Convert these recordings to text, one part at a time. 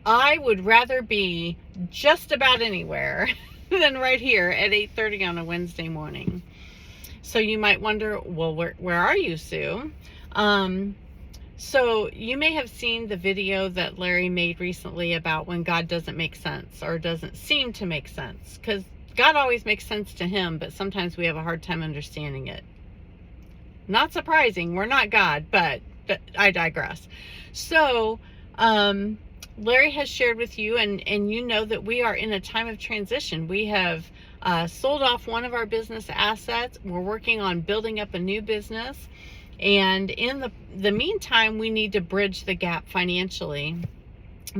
I would rather be just about anywhere than right here at 8:30 on a Wednesday morning. So you might wonder, well, where are you, Sue? So you may have seen the video that Larry made recently about when God doesn't make sense or doesn't seem to make sense, because God always makes sense to him, but sometimes we have a hard time understanding it. Not surprising, we're not God, but I digress. So Larry has shared with you, and you know that we are in a time of transition. We have sold off one of our business assets. We're working on building up a new business. And in the meantime, we need to bridge the gap financially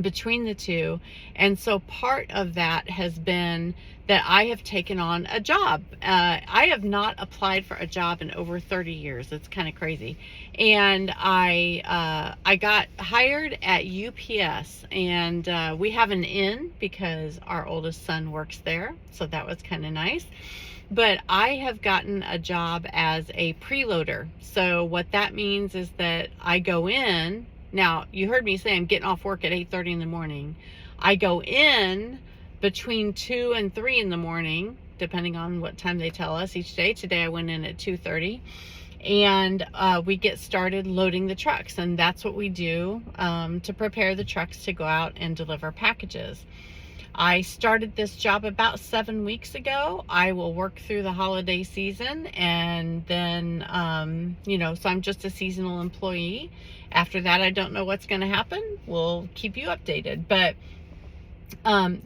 between the two. And so part of that has been that I have taken on a job. I have not applied for a job in over 30 years. It's kind of crazy. And I got hired at UPS, and we have an inn because our oldest son works there. So that was kind of nice. But I have gotten a job as a preloader. So what that means is that I go in. Now, you heard me say I'm getting off work at 8:30 in the morning. I go in between 2 and 3 in the morning, depending on what time they tell us each day. Today I went in at 2:30. And we get started loading the trucks. And that's what we do to prepare the trucks to go out and deliver packages. I started this job about 7 weeks ago. I will work through the holiday season, and then, so I'm just a seasonal employee. After that, I don't know what's going to happen. We'll keep you updated. But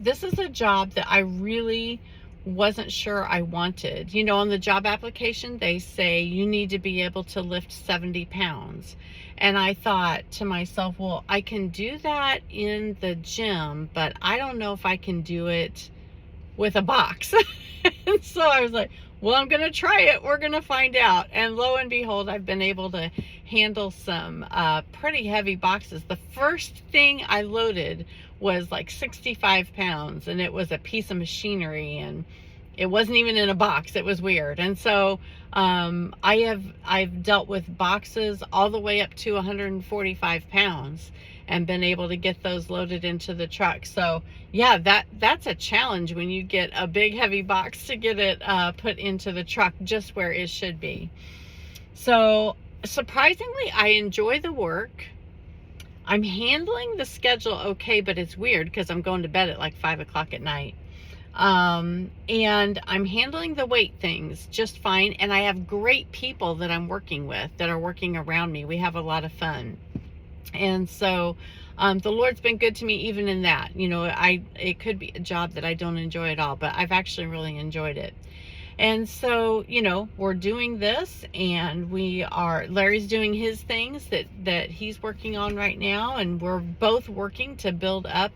this is a job that I really wasn't sure I wanted. You know, on the job application, they say you need to be able to lift 70 pounds. And I thought to myself, well, I can do that in the gym, but I don't know if I can do it with a box. And so I was like, well, I'm going to try it. We're going to find out. And lo and behold, I've been able to handle some pretty heavy boxes. The first thing I loaded was like 65 pounds, and it was a piece of machinery, and it wasn't even in a box. It was weird. And so I've dealt with boxes all the way up to 145 pounds and been able to get those loaded into the truck. So yeah, that's a challenge when you get a big heavy box to get it put into the truck just where it should be. So surprisingly, I enjoy the work. I'm handling the schedule okay, but it's weird because I'm going to bed at like 5 o'clock at night. And I'm handling the weight things just fine. And I have great people that I'm working with that are working around me. We have a lot of fun. And so, the Lord's been good to me even in that. You know, it could be a job that I don't enjoy at all, but I've actually really enjoyed it. And so, you know, we're doing this, and Larry's doing his things that he's working on right now. And we're both working to build up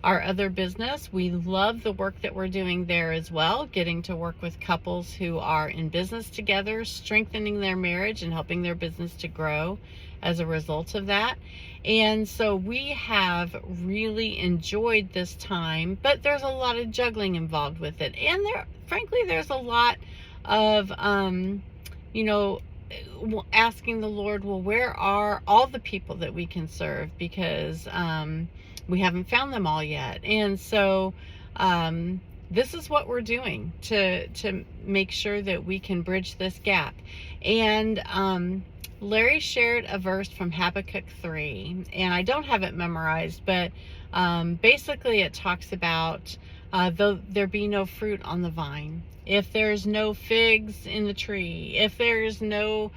our other business. We love the work that we're doing there as well, getting to work with couples who are in business together, strengthening their marriage and helping their business to grow as a result of that. And so we have really enjoyed this time, but there's a lot of juggling involved with it. And frankly, there's a lot of, asking the Lord, well, where are all the people that we can serve? Because we haven't found them all yet. And so this is what we're doing to make sure that we can bridge this gap. And Larry shared a verse from Habakkuk 3, and I don't have it memorized, but basically it talks about though there be no fruit on the vine, if there's no figs in the tree, if there's no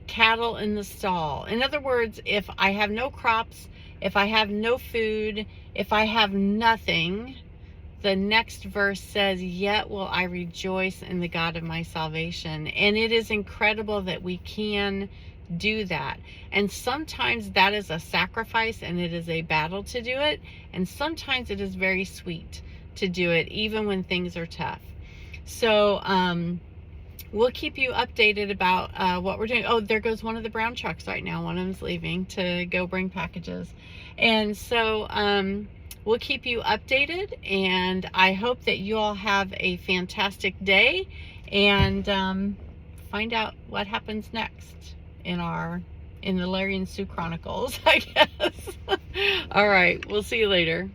cattle in the stall. In other words, if I have no crops, if I have no food, if I have nothing, the next verse says, yet will I rejoice in the God of my salvation. And it is incredible that we can do that. And sometimes that is a sacrifice, and it is a battle to do it. And sometimes it is very sweet to do it, even when things are tough. So we'll keep you updated about what we're doing. Oh, there goes one of the brown trucks right now. One of them's leaving to go bring packages. And so we'll keep you updated, and I hope that you all have a fantastic day, and find out what happens next in the Larry and Sue Chronicles, I guess. All right. We'll see you later.